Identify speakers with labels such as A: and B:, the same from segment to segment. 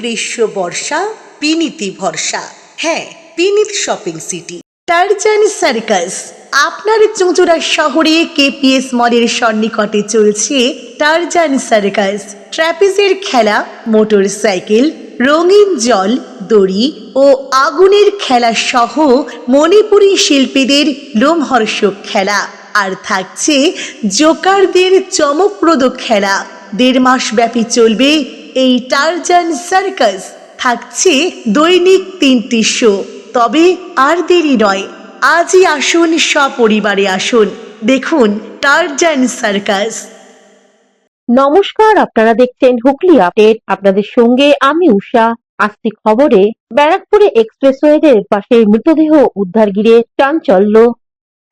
A: গ্রীষ্ম বর্ষা বিনীতি ভরসা। হ্যাঁ, বিনীত শপিং সিটি। Tarzan circus. আপনার চুঁচুড়া শহরে কেপিএস মলের সন্নিকটে চলছে টারজান সার্কাস। ট্র্যাপিজের খেলা, মোটর সাইকেল, রঙিন জল, দড়ি ও আগুনের খেলা সহ মণিপুরী শিল্পীদের লোমহর্ষক খেলা। আর থাকছে জোকারদের চমকপ্রদ খেলা। 1.5 মাস ব্যাপী চলবে এই টারজান সার্কাস। থাকছে দৈনিক 3টি শো। তবে আর দেরি নয়, আজই আসুন, সপরিবারে আসুন, দেখুন টারজান সার্কাস।
B: নমস্কার, আপনারা দেখছেন হুগলি আপডেট। আপনাদের সঙ্গে আমি উষা। আসছি খবরে, ব্যারাকপুরে এক্সপ্রেসওয়ের পাশে মৃতদেহ উদ্ধার ঘিরে চাঞ্চল্য।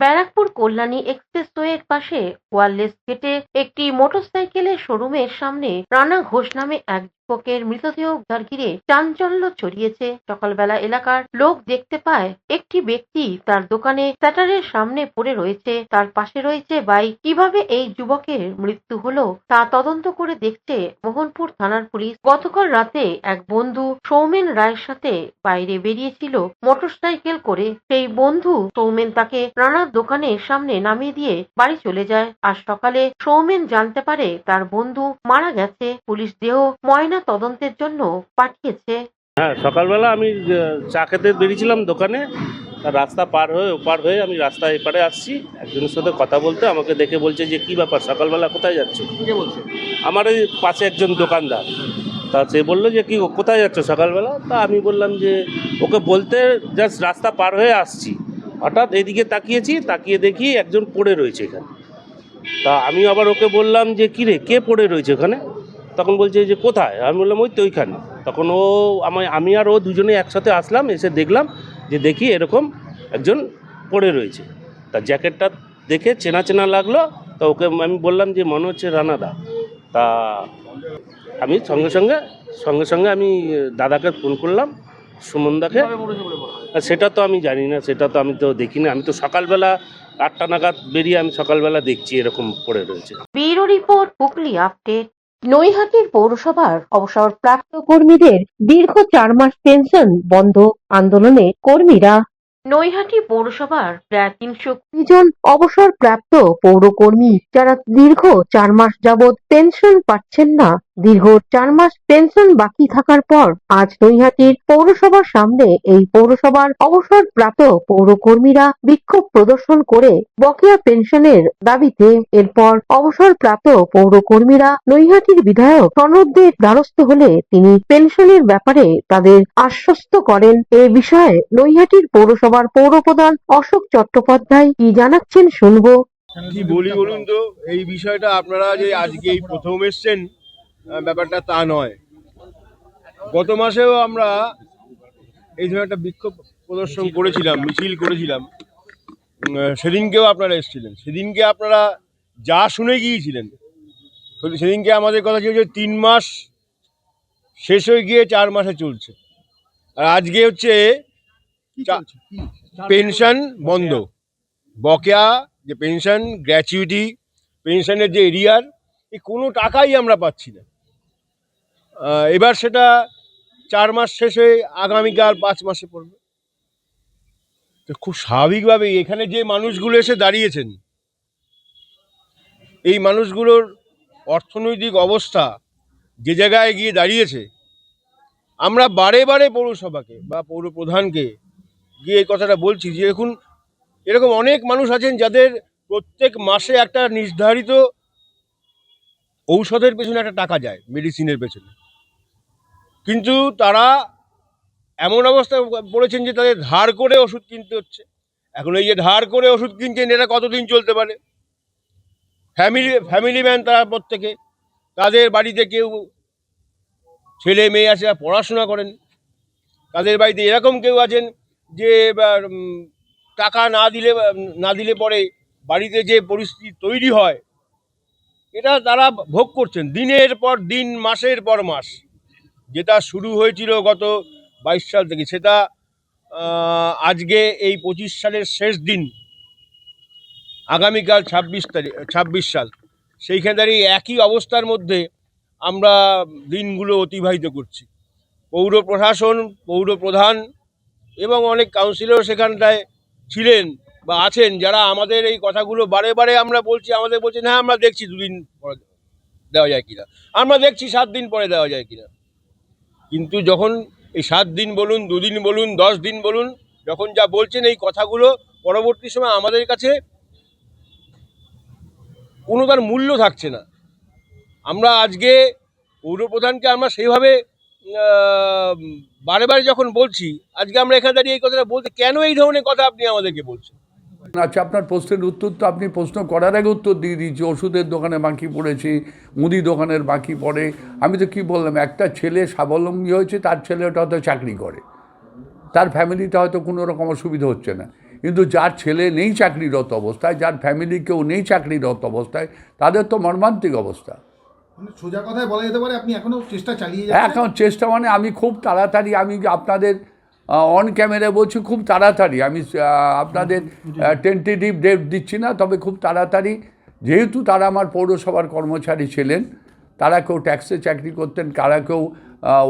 B: ব্যারাকপুর কল্যাণী এক্সপ্রেসওয়ের পাশে ওয়্যারলেস গেটে একটি মোটরসাইকেলের শোরুমের সামনে রানা ঘোষ নামে এক যুবকের মৃতদেহ উদ্ধার ঘিরে চাঞ্চল্য ছড়িয়েছে। সকালবেলা এলাকার লোক দেখতে পায় একটি ব্যক্তি তার দোকানে শাটারের সামনে পড়ে রয়েছে, তার পাশে রয়েছে বাইক। কিভাবে এই যুবকের মৃত্যু হলো তা তদন্ত করে দেখছে মোহনপুর থানার পুলিশ। গতকাল রাতে এক বন্ধু সৌমেন রায়ের সাথে বাইরে বেরিয়েছিল মোটরসাইকেল করে। সেই বন্ধু সৌমেন তাকে রানার দোকানের সামনে নামিয়ে দিয়ে বাড়ি চলে যায়। আজ সকালে সৌমেন জানতে পারে তার বন্ধু মারা গেছে। পুলিশ দেহ ময়না তদন্তের জন্য পাঠিয়েছে।
C: হ্যাঁ, সকালবেলা আমি চা খেতে বেরিয়েছিলাম দোকানে। রাস্তা পার হয়ে ওপার হয়ে আমি রাস্তা এপারে আসছি, একজনের সাথে কথা বলতে আমাকে দেখে বলছে যে কী ব্যাপার, সকালবেলা কোথায় যাচ্ছ? কে বলছে? আমার এই পাশে একজন দোকানদার। তা সে বললো যে কি কোথায় যাচ্ছ সকালবেলা? তা আমি বললাম যে ওকে বলতে জাস্ট রাস্তা পার হয়ে আসছি। হঠাৎ এদিকে তাকিয়েছি, তাকিয়ে দেখি একজন পড়ে রয়েছে এখানে। তা আমি আবার ওকে বললাম যে কী রে, কে পড়ে রয়েছে ওখানে? তখন বলছে যে কোথায়? আমি বললাম ওই তো ওইখানে। তখন আমি আর ও দুজনে একসাথে আসলাম, এসে দেখলাম যে দেখি এরকম একজন পড়ে রয়েছে। তা জ্যাকেটটা দেখে চেনা চেনা লাগলো। তা ওকে আমি বললাম যে মনে হচ্ছে রানাদা। তা আমি সঙ্গে সঙ্গে আমি দাদাকে ফোন করলাম, সুমনদাকে। সেটা তো আমি জানি না, সেটা তো আমি তো দেখিনি। আমি তো সকালবেলা 8টা নাগাদ বেরিয়ে আমি সকালবেলা দেখছি এরকম পড়ে রয়েছে।
B: Bureau report, Hooghly update. নৈহাটির পৌরসভার অবসরপ্রাপ্ত কর্মীদের দীর্ঘ 4 মাস পেনশন বন্ধ, আন্দোলনে কর্মীরা। নৈহাটি পৌরসভার প্রায় 320 জন অবসরপ্রাপ্ত পৌরকর্মী যারা দীর্ঘ 4 মাস যাবৎ পেনশন পাচ্ছেন না। দীর্ঘ 4 মাস পেনশন বাকি থাকার পর আজ নৈহাটির পৌরসভার সামনে এই পৌরসভার অবসরপ্রাপ্ত পৌরকর্মীরা বিক্ষোভ প্রদর্শন করে বকেয়া পেনশনের দাবিতে। এরপর অবসরপ্রাপ্ত পৌরকর্মীরা নৈহাটির বিধায়ক প্রণবদের দ্বারস্থ হলে তিনি পেনশনের ব্যাপারে তাদের আশ্বস্ত করেন। এ বিষয়ে নৈহাটির পৌরসভার পৌরপ্রধান অশোক চট্টোপাধ্যায় কি জানাচ্ছেন শুনবো।
D: কি বলি বলুন তো, এই বিষয়টা আপনারা যে আজকে এই প্রথম এসছেন ব্যাপারটা তা নয়। গত মাসেও আমরা এই ধরনের একটা বিক্ষোভ প্রদর্শন করেছিলাম, মিছিল করেছিলাম। সেদিনকেও আপনারা এসেছিলেন। সেদিনকে আপনারা যা শুনে গিয়েছিলেন, সেদিনকে আমাদের কথা ছিল যে 3 মাস শেষ হয়ে গিয়ে 4 মাসে চলছে। আর আজকে হচ্ছে পেনশন বন্ধ, বকেয়া যে পেনশন, গ্র্যাচুইটি, পেনশনের যে এরিয়ার, এই কোনো টাকাই আমরা পাচ্ছি না। এবার সেটা 4 মাস শেষ হয়ে আগামীকাল 5 মাসে পড়বে। তো খুব স্বাভাবিকভাবেই এখানে যে মানুষগুলো এসে দাঁড়িয়েছেন, এই মানুষগুলোর অর্থনৈতিক অবস্থা যে জায়গায় গিয়ে দাঁড়িয়েছে, আমরা বারে বারে পৌরসভাকে বা পৌর প্রধানকে গিয়ে এই কথাটা বলছি যে দেখুন, এরকম অনেক মানুষ আছেন যাদের প্রত্যেক মাসে একটা নির্ধারিত ঔষধের পেছনে একটা টাকা যায়, মেডিসিনের পেছনে, কিন্তু তারা এমন অবস্থায় পড়েছেন যে তাদের ধার করে ওষুধ কিনতে হচ্ছে। এখন এই যে ধার করে ওষুধ কিনছেন, এটা কতদিন চলতে পারে? ফ্যামিলি ম্যান তারা প্রত্যেকে, তাদের বাড়িতে কেউ ছেলে মেয়ে আছে পড়াশোনা করেন, তাদের বাড়িতে এরকম কেউ আছেন যে টাকা না দিলে পরে বাড়িতে যে পরিস্থিতি তৈরি হয়, এটা তারা ভোগ করছেন দিনের পর দিন, মাসের পর মাস। যেটা শুরু হয়েছিল গত 22 সাল থেকে, সেটা আজকে এই 25 সালের শেষ দিন, আগামীকাল 26 সাল, সেইখানে দাঁড়িয়ে একই অবস্থার মধ্যে আমরা দিনগুলো অতিবাহিত করছি। পৌর প্রশাসন, পৌর প্রধান এবং অনেক কাউন্সিলর সেখানটায় ছিলেন বা আছেন, যারা আমাদের এই কথাগুলো বারে বারে আমরা বলছি, আমাদের বলছেন হ্যাঁ আমরা দেখছি 2 দিন পরে দেওয়া যায় কিনা, আমরা দেখছি 7 দিন পরে দেওয়া যায় কিনা। কিন্তু যখন এই 7 দিন বলুন, 2 দিন বলুন, 10 দিন বলুন, যখন যা বলছেন এই কথাগুলো পরবর্তী সময় আমাদের কাছে কোনো তার মূল্য থাকছে না। আমরা আজকে পৌরপ্রধানকে আমরা সেইভাবে বারে বারে যখন বলছি, আজকে আমরা এখানে দাঁড়িয়ে এই কথাটা বলতে, কেন এই ধরনের কথা আপনি আমাদেরকে বলছেন?
E: আচ্ছা, আপনার প্রশ্নের উত্তর তো আপনি প্রশ্ন করার আগে উত্তর দিয়ে দিয়েছি। ওষুধের দোকানে বাকি পড়েছে, মুদি দোকানের বাকি পড়ে। আমি তো কি বললাম, একটা ছেলে স্বাবলম্বী হয়েছে, তার ছেলেটা হয়তো চাকরি করে, তার ফ্যামিলিতে হয়তো কোনো রকম অসুবিধা হচ্ছে না। কিন্তু যার ছেলে নেই চাকরিরত অবস্থায়, যার ফ্যামিলি কেউ নেই চাকরিরত অবস্থায়, তাদের তো মর্মান্তিক অবস্থা।
F: মানে সোজা কথায় বলা যেতে পারে আপনি এখনো চেষ্টা চালিয়ে যাচ্ছেন।
E: এখন চেষ্টা মানে আমি খুব তাড়াতাড়ি, আমি আপনাদের অন ক্যামেরায় বলছি, খুব তাড়াতাড়ি আমি আপনাদের টেন্টেটিভ ডেট দিচ্ছি না, তবে খুব তাড়াতাড়ি, যেহেতু তারা আমার পৌরসভার কর্মচারী ছিলেন, তারা কেউ ট্যাক্সে চাকরি করতেন, তারা কেউ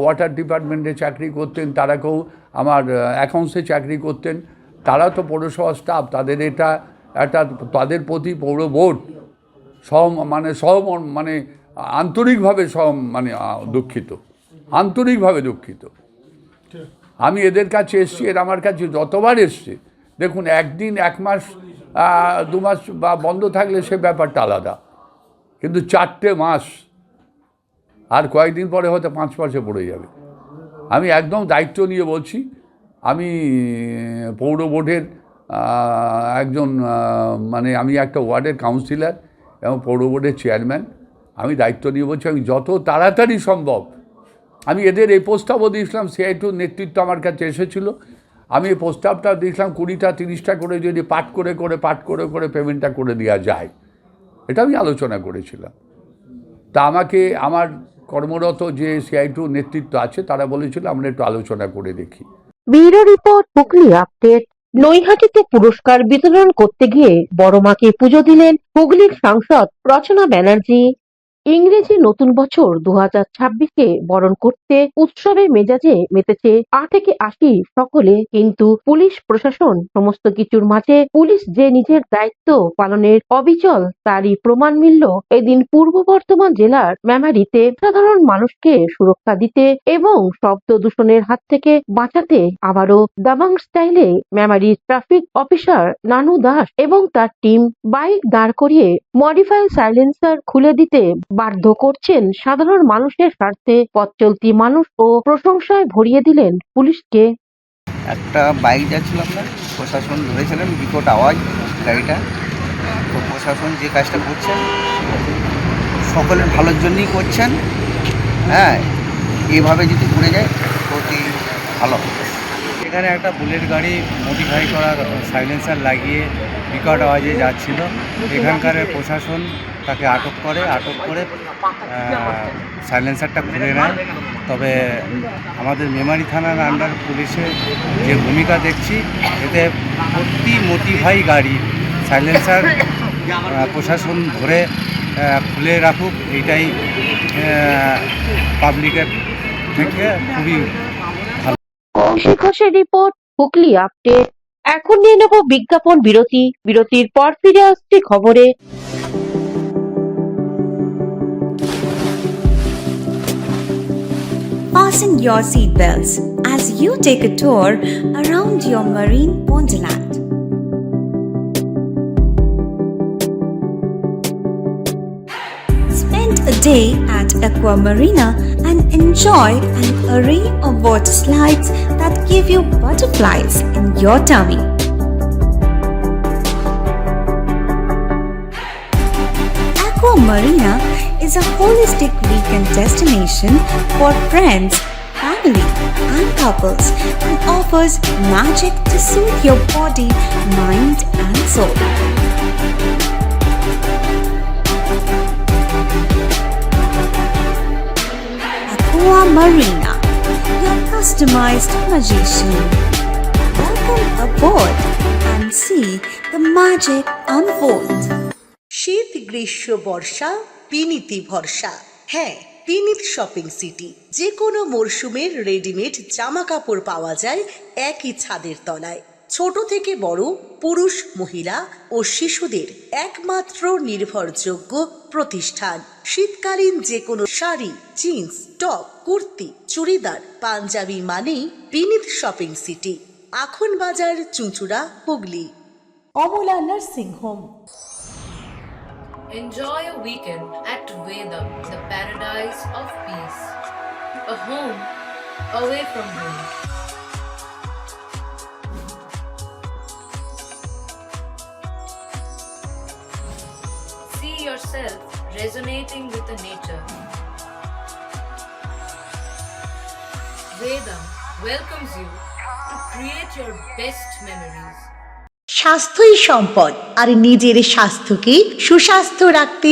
E: ওয়াটার ডিপার্টমেন্টে চাকরি করতেন, তারা কেউ আমার অ্যাকাউন্টসে চাকরি করতেন, তারা তো পৌরসভার স্টাফ, তাদের এটা একটা, তাদের প্রতি পৌর বোর্ড মানে আন্তরিকভাবে দুঃখিত, আন্তরিকভাবে দুঃখিত। আমি এদের কাছে এসছি, এরা আমার কাছে যতবার এসছে, দেখুন, একদিন 1 মাস 2 মাস বা বন্ধ থাকলে সে ব্যাপারটা আলাদা, কিন্তু 4টে মাস, আর কয়েকদিন পরে হয়তো 5 মাসে পড়ে যাবে। আমি একদম দায়িত্ব নিয়ে বলছি, আমি পৌর বোর্ডের একজন আমি একটা ওয়ার্ডের কাউন্সিলর এবং পৌর বোর্ডের চেয়ারম্যান, আমি দায়িত্ব নিয়ে বলছি, আমি যত তাড়াতাড়ি সম্ভব, আমি এদের এই প্রস্তাবও দিয়েছিলাম, সিআইটুর নেতৃত্ব আমার কাছে এসেছিল, আমি এই প্রস্তাবটা দিয়েছিলাম 20টা 30টা করে যদি পাঠ করে পেমেন্টটা করে দেওয়া যায়, এটা আমি আলোচনা করেছিলাম। তা আমাকে আমার কর্মরত যে সিআইটুর নেতৃত্ব আছে তারা বলেছিল আমরা একটু আলোচনা করে দেখি।
B: Bureau report, Hooghly update. নৈহাটিতে পুরস্কার বিতরণ করতে গিয়ে বড় মাকে পুজো দিলেন হুগলির সাংসদ রচনা ব্যানার্জি। ইংরেজি নতুন বছর 2026-কে বরণ করতে উৎসবের মেজাজে মেতেছে 8 থেকে 80 সকলে, কিন্তু পুলিশ প্রশাসন সমস্ত কিছুর মাঝে পুলিশ যে নিজের দায়িত্ব পালনের অবিচল, তারই প্রমাণ মিলল এদিন পূর্ব বর্ধমান জেলার মেমারিতে। সাধারণ মানুষকে সুরক্ষা দিতে এবং শব্দ দূষণের হাত থেকে বাঁচাতে আবারও দাবাং স্টাইলে মেমারি ট্রাফিক অফিসার নানু দাস এবং তার টিম বাইক দাঁড় করিয়ে মডিফাই সাইলেন্সার খুলে দিতে বাধ্য করছেন সাধারণ মানুষের স্বার্থে। পথ চলতি মানুষ ও প্রশংসায় ভরিয়ে দিলেন পুলিশকে।
G: একটা বাইক যাচ্ছিল, আপনার প্রশাসন ধরেছিলেন, বিকট আওয়াজ গাড়িটা। তো প্রশাসন যে কাজটা করছেন সকলের ভালোর জন্যই করছেন। হ্যাঁ, এইভাবে যদি ঘুরে যায় অতি ভালো।
H: এখানে একটা বুলেট গাড়ি মডিফাই করা সাইলেন্সার লাগিয়ে বিকট আওয়াজে যাচ্ছিল। এখানকার প্রশাসন তাকে আটক করে সাইলেন্সারটা খুলে নেয়। তবে আমাদের মেমারি থানার আন্ডার পুলিশের যে ভূমিকা দেখছি, এতে প্রতি মডিফাই গাড়ি সাইলেন্সার প্রশাসন ধরে খুলে রাখুক, এইটাই পাবলিকের থেকে খুবই ভালো।
B: কৌশিক ঘোষের রিপোর্ট, হুগলি আপডেট। এখন নিয়ে নেব বিজ্ঞাপন বিরতি। বিরতির পর ফিরে আসছি খবরে।
I: Fasten your seatbelts as you take a tour around your marine wonderland. Spend a day at Aqua Marina and enjoy an array of water slides that give you butterflies in your tummy. Aqua Marina is a holistic weekend destination for friends, family, and couples and offers magic to soothe your body, mind, and soul. Aqua Marina, your customized magician. Welcome aboard and see the magic unfold.
A: শীত গ্রীষ্ম বর্ষা বিনীতি ভরসা, হ্যাঁ বিনীত shopping city, যে কোনো মরশুমের readymade জামা কাপড় পাওয়া যায় একই ছাদের তলায়। ছোট থেকে বড়, পুরুষ, মহিলা ও শিশুদের একমাত্র নির্ভরযোগ্য প্রতিষ্ঠান। শীতকালীন যে কোনো শাড়ি, জিন্স, টপ, কুর্তি, চুড়িদার, পাঞ্জাবি মানেই Binit shopping city. Akhan Bazar, Chuchura, Hooghly. Amala nursing home.
J: Enjoy a weekend at Vedam, the paradise of peace. A home away from home. See yourself resonating with the nature. Vedam welcomes you to create your best memories.
A: স্বাস্থ্যই সম্পদ, আর নিজের স্বাস্থ্যকে সুস্বাস্থ্য রাখতে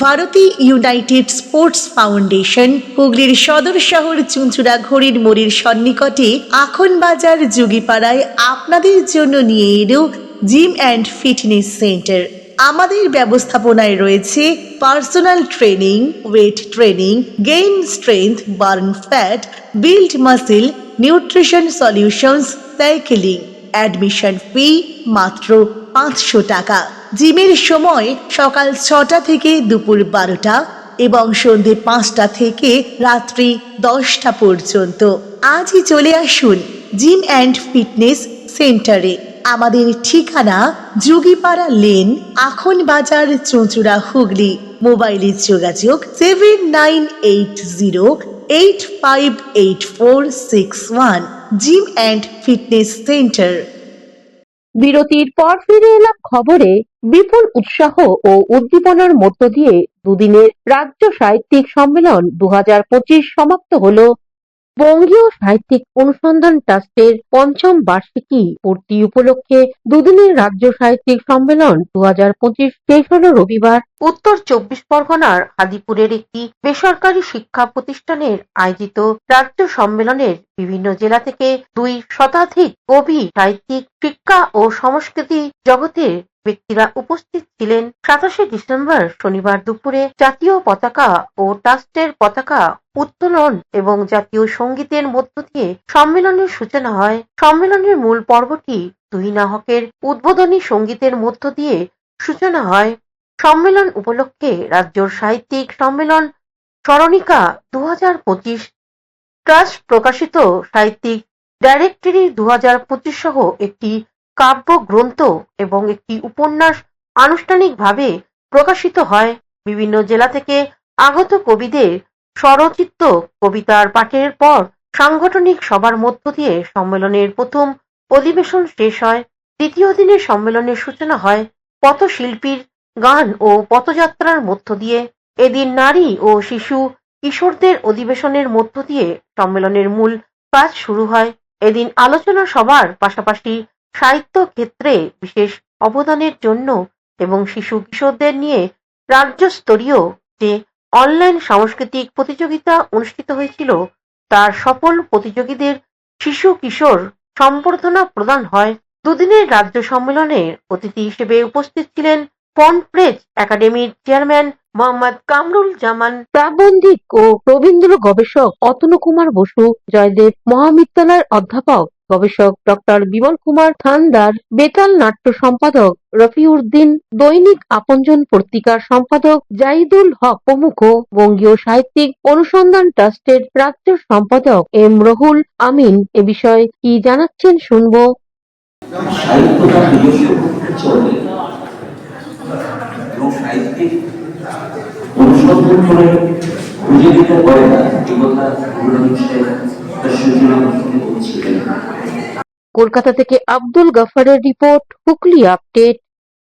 A: Bharati United sports foundation হুগলির সদর শহর চুঁচুড়া ঘড়ির মোড়ের সন্নিকটে আখন বাজার যোগীপাড়ায় আপনাদের জন্য নিয়ে এলো জিম অ্যান্ড ফিটনেস সেন্টার। আমাদের ব্যবস্থাপনায় রয়েছে personal training, weight training, gain strength, burn fat, build muscle, nutrition solutions, cycling. Admission ফি মাত্র 500 টাকা। জিমের সময় সকাল 6টা থেকে দুপুর 12টা এবং সন্ধে 5টা থেকে রাত্রি 10টা পর্যন্ত। আজই চলে আসুন জিম অ্যান্ড ফিটনেস সেন্টারে। আমাদের ঠিকানা যোগীপাড়া লেন, আখন বাজার, চুঁচুড়া, হুগলি। মোবাইলের যোগাযোগ 7980858461। Gym and fitness centre.
B: বিরতির পর ফিরে এলাম খবরে। বিপুল উৎসাহ ও উদ্দীপনার মধ্য দিয়ে দুদিনের রাজ্য সাহিত্যিক সম্মেলন 2025 সমাপ্ত হলো। বঙ্গীয় সাহিত্যিক অনুসন্ধান ট্রাস্টের 5ম বার্ষিকী পূর্তি উপলক্ষে দুদিনের রাজ্য সাহিত্যিক সম্মেলন 2025 শেষ হলো রবিবার। উত্তর 24 পরগনার হাদিপুরের একটি বেসরকারি শিক্ষা প্রতিষ্ঠানের আয়োজিত রাজ্য সম্মেলনের বিভিন্ন জেলা থেকে 2 শতাধিক কবি, সাহিত্যিক, শিক্ষা ও সংস্কৃতি জগতের ব্যক্তিরা উপস্থিত ছিলেন। 27শে ডিসেম্বর শনিবার দুপুরে জাতীয় পতাকা ও ট্রাস্টের পতাকা উত্তোলন এবং জাতীয় সঙ্গীতের মধ্য দিয়ে সম্মেলনের সূচনা হয়। সম্মেলনের মূল পর্বটি তুহিন নাহকের উদ্বোধনী সঙ্গীতের মধ্য দিয়ে সূচনা হয়। সম্মেলন উপলক্ষে রাজ্য সাহিত্যিক সম্মেলন স্মরণিকা 2025 ট্রাস্ট প্রকাশিত সাহিত্যিক ডাইরেক্টরি 2025 সহ একটি কাব্য গ্রন্থ এবং একটি উপন্যাস আনুষ্ঠানিকভাবে প্রকাশিত হয়। বিভিন্ন জেলা থেকে আগত কবিদের স্বরচিত কবিতার পাঠের পর সাংগঠনিক সভার মধ্য দিয়ে সম্মেলনের প্রথম অধিবেশন শেষ হয়। দ্বিতীয় দিনের সম্মেলনের সূচনা হয় পথশিল্পীর গান ও পথযাত্রার মধ্য দিয়ে। এদিন নারী ও শিশু কিশোরদের অধিবেশনের মধ্য দিয়ে সম্মেলনের মূল কাজ শুরু হয়। এদিন আলোচনা সভার পাশাপাশি সাহিত্য ক্ষেত্রে বিশেষ অবদানের জন্য এবং শিশু কিশোরদের নিয়ে রাজ্যস্তরীয় যে অনলাইন সাংস্কৃতিক প্রতিযোগিতা অনুষ্ঠিত হয়েছিল তার সফল প্রতিযোগীদের শিশু কিশোর সম্বর্ধনা প্রদান হয়। দুদিনের রাজ্য সম্মেলনের অতিথি হিসেবে উপস্থিত ছিলেন ফন্টব্রিজ একাডেমির চেয়ারম্যান মোহাম্মদ কামরুল জামান, প্রাবন্ধিক ও রবীন্দ্র গবেষক অতনু কুমার বসু, জয়দেব মহাবিদ্যালয়ের অধ্যাপক গবেষক ডক্টর বিমল কুমার থানদার, বেতাল নাট্য সম্পাদক রফিউদ্দিন, দৈনিক আপনজন পত্রিকার সম্পাদক জাহিদুল হক প্রমুখ। বঙ্গীয় সাহিত্যিক অনুসন্ধান ট্রাস্টের রাজ্য সম্পাদক এম রহুল আমিন এ বিষয়ে কি জানাচ্ছেন শুনবো।
K: সাহিত্যটা নিজস্ব চলে এবং সাহিত্যিক অনুসন্ধান করে খুঁজে দিতে পারে না একথা
B: কলকাতা থেকে আব্দুল গাফারের রিপোর্ট, হুগলি আপডেট।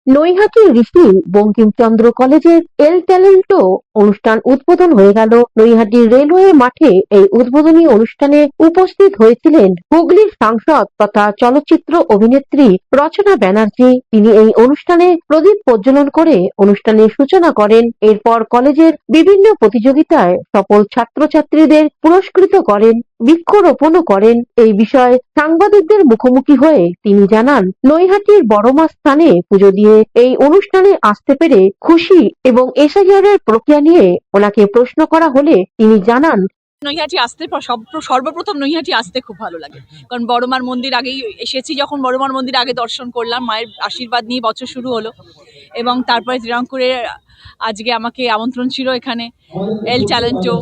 B: নৈহাটির ঋষি বঙ্কিমচন্দ্র কলেজের এল ট্যালেন্টো অনুষ্ঠান উদ্বোধন হয়ে গেল। নৈহাটির রেলওয়ে মাঠে এই উদ্বোধনী অনুষ্ঠানে উপস্থিত হয়েছিলেন হুগলির সাংসদ তথা চলচ্চিত্র অভিনেত্রী রচনা ব্যানার্জি। তিনি এই অনুষ্ঠানে প্রদীপ প্রজ্বলন করে অনুষ্ঠানের সূচনা করেন। এরপর কলেজের বিভিন্ন প্রতিযোগিতায় সফল ছাত্রছাত্রীদের পুরস্কৃত করেন। বৃক্ষরোপণও করেন। এই বিষয়ে সাংবাদিকদের মুখোমুখি হয়ে তিনি জানান, নৈহাটির বড়মা স্থানে পুজো দিয়ে এই অনুষ্ঠানে আসতে পেরে খুশি এবং এসআইআরের প্রক্রিয়া নিয়ে ওনাকে প্রশ্ন করা হলে তিনি জানান,
L: নৈহাটি আসতে সর্বপ্রথম নৈহাটি আসতে খুব ভালো লাগে, কারণ বড়মার মন্দির আগেই এসেছি, যখন বড়মার মন্দির আগে দর্শন করলাম, মায়ের আশীর্বাদ নিয়ে বছর শুরু হলো এবং তারপরে শ্রীরামপুরে আজকে আমাকে আমন্ত্রণ ছিল এখানে এল ট্যালেন্টো,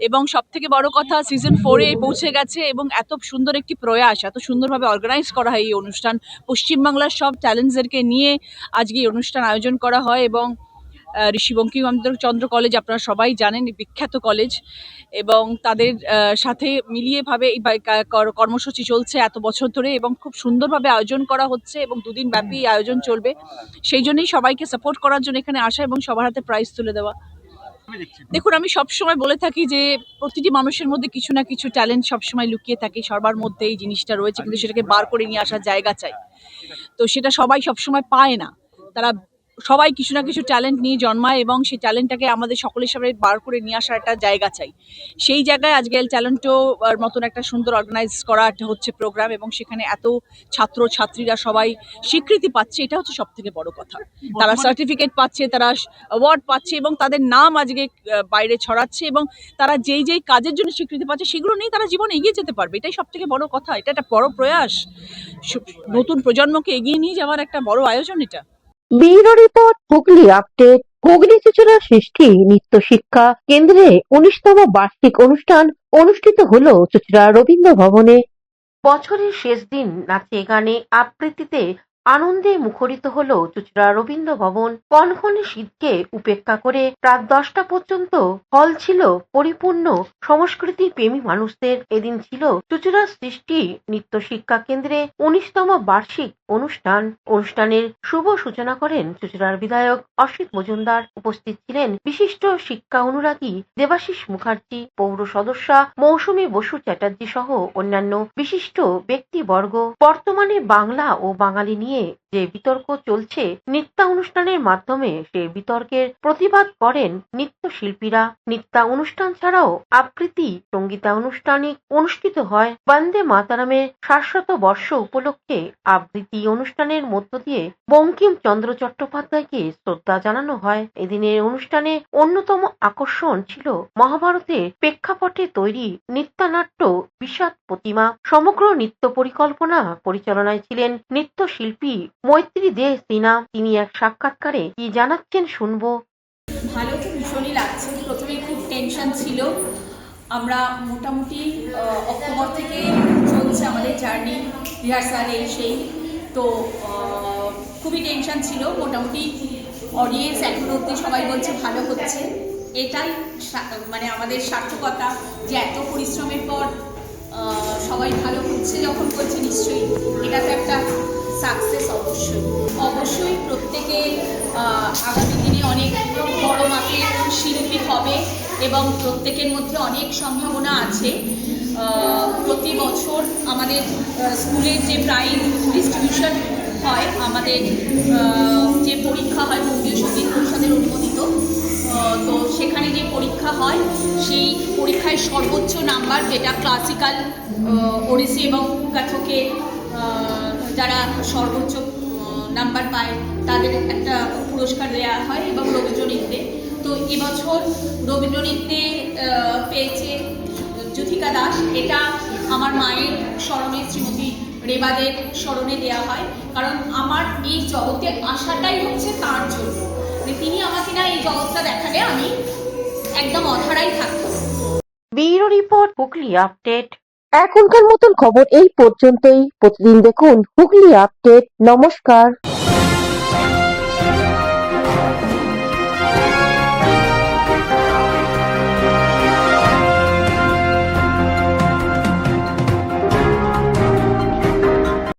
L: এবং সব থেকে বড় কথা সিজন 4-এ পৌঁছে গেছে এবং এত সুন্দর একটি প্রয়াস, এত সুন্দরভাবে অর্গানাইজ করা হয় এই অনুষ্ঠান। পশ্চিমবাংলার সব ট্যালেন্টসদেরকে নিয়ে আজকে এই অনুষ্ঠান আয়োজন করা হয় এবং ঋষি বঙ্কিমচন্দ্র কলেজ আপনারা সবাই জানেন, বিখ্যাত কলেজ, এবং তাদের সাথে মিলিয়েভাবে এই কর্মসূচি চলছে এত বছর ধরে এবং খুব সুন্দরভাবে আয়োজন করা হচ্ছে এবং দুদিন ব্যাপী আয়োজন চলবে। সেই জন্যই সবাইকে সাপোর্ট করার জন্য এখানে আসা এবং সবার হাতে প্রাইজ তুলে দেওয়া। দেখুন, আমি সবসময় বলে থাকি যে প্রতিটি মানুষের মধ্যে কিছু না কিছু ট্যালেন্ট সবসময় লুকিয়ে থাকে, সবার মধ্যে এই জিনিসটা রয়েছে, কিন্তু সেটাকে বার করে নিয়ে আসার জায়গা চাই। তো সেটা সবাই সবসময় পায় না, তারা সবাই কিছু না কিছু ট্যালেন্ট নিয়ে জন্মায় এবং সেই ট্যালেন্টটাকে আমাদের সকলের সামনে বার করে নিয়ে আসার একটা জায়গা চাই। সেই জায়গায় আজকে এল ট্যালেন্টো মতন একটা সুন্দর অর্গানাইজ করা একটা হচ্ছে প্রোগ্রাম এবং সেখানে এত ছাত্র ছাত্রীরা সবাই স্বীকৃতি পাচ্ছে, এটা হচ্ছে সব থেকে বড় কথা। তারা সার্টিফিকেট পাচ্ছে, তারা অ্যাওয়ার্ড পাচ্ছে এবং তাদের নাম আজকে বাইরে ছড়াচ্ছে এবং তারা যেই যেই কাজের জন্য স্বীকৃতি পাচ্ছে সেগুলো নিয়ে তারা জীবনে এগিয়ে যেতে পারবে, এটাই সব থেকে বড় কথা। এটা একটা বড় প্রয়াস, নতুন প্রজন্মকে এগিয়ে নিয়ে যাওয়ার একটা বড় আয়োজন এটা।
B: Bureau report, Hooghly update. Hooghly Chuchura Srishti Nritya শিক্ষা কেন্দ্রে 19তম বার্ষিক অনুষ্ঠান অনুষ্ঠিত হলো চুঁচুড়া রবীন্দ্র ভবনে। বছরের শেষ দিন নাচে গানে আবৃত্তিতে আনন্দে মুখরিত হলো চুঁচুড়া রবীন্দ্র ভবন। কনকনে শীতকে উপেক্ষা করে রাত 10টা পর্যন্ত হল ছিল পরিপূর্ণ সংস্কৃতি প্রেমী মানুষদের। এদিন ছিল চুঁচুড়া সৃষ্টি নৃত্য শিক্ষা কেন্দ্রে 19তম বার্ষিক অনুষ্ঠানের শুভ সূচনা করেন চুঁচুড়ার বিধায়ক অসিত মজুমদার। উপস্থিত ছিলেন বিশিষ্ট শিক্ষা অনুরাগী দেবাশিস মুখার্জি, পৌর সদস্যা মৌসুমী বসু চ্যাটার্জি সহ অন্যান্য বিশিষ্ট ব্যক্তিবর্গ। বর্তমানে বাংলা ও বাঙালি নিয়ে যে বিতর্ক চলছে, নৃত্যানুষ্ঠানের মাধ্যমে সেই বিতর্কের প্রতিবাদ করেন নৃত্যশিল্পীরা। নৃত্যানুষ্ঠান ছাড়াও আবৃত্তি সঙ্গীতানুষ্ঠানিক অনুষ্ঠিত হয়। বন্দে মাতারামের 60 বর্ষ উপলক্ষে আবৃত্তি অনুষ্ঠানের মধ্য দিয়ে বঙ্কিমচন্দ্র চট্টোপাধ্যায়কে শ্রদ্ধা জানানো হয়। এদিনের অনুষ্ঠানে অন্যতম আকর্ষণ ছিল মহাভারতের প্রেক্ষাপটে তৈরি নৃত্যনাট্য বিষাদ প্রতিমা। সমগ্র নৃত্য পরিকল্পনা পরিচালনায় ছিলেন নৃত্যশিল্পী মৈত্রী দে সিনহা। তিনি এক সাক্ষাৎকারে কি জানাচ্ছেন শুনবো।
L: ভালো তো ভীষণই লাগছে। প্রথমে খুব টেনশন ছিল, আমরা মোটামুটি অক্টোবর থেকে চলছে আমাদের জার্নি, রিহার্সাল এই সেই, তো খুবই টেনশন ছিল। মোটামুটি অডিয়েন্স এখনো অবধি সবাই বলছে ভালো হচ্ছে, এটাই মানে আমাদের সার্থকতা যে এত পরিশ্রমের পর সবাই ভালো হচ্ছে যখন বলছে, নিশ্চয়ই এটা তো একটা সাকসেস। অবশ্যই প্রত্যেকে আগামী দিনে অনেক বড় মাপের শিল্পী হবে এবং প্রত্যেকের মধ্যে অনেক সম্ভাবনা আছে। প্রতি বছর আমাদের স্কুলের যে প্রাইজ ডিস্ট্রিবিউশন হয়, আমাদের যে পরীক্ষা হয় বঙ্গীয় সঙ্গীত পরিষদের অনুমোদিত, তো সেখানে যে পরীক্ষা হয় সেই পরীক্ষায় সর্বোচ্চ নাম্বার, যেটা ক্লাসিক্যাল, ওড়িশি এবং কথকে যারা সর্বোচ্চ নাম্বার পায় তাদের একটা পুরস্কার দেওয়া হয়, এবং রবীন্দ্রনৃত্যে তো এবছর রবীন্দ্রনৃত্যে পেয়েছে যুথিকা দাস। এটা আমার মায়ের স্মরণে, শ্রীমতী রেবাদের স্মরণে দেওয়া হয়, কারণ আমার এই জগতে আসাটাই হচ্ছে তার জন্য। তিনি আমাকে না এই জগৎটা দেখালে আমি একদম অধরাই থাকতাম।
B: Bureau report, Hooghly update. এখনকার মতন খবর এই পর্যন্তই। প্রতিদিন দেখুন হুগলি আপডেট। নমস্কার।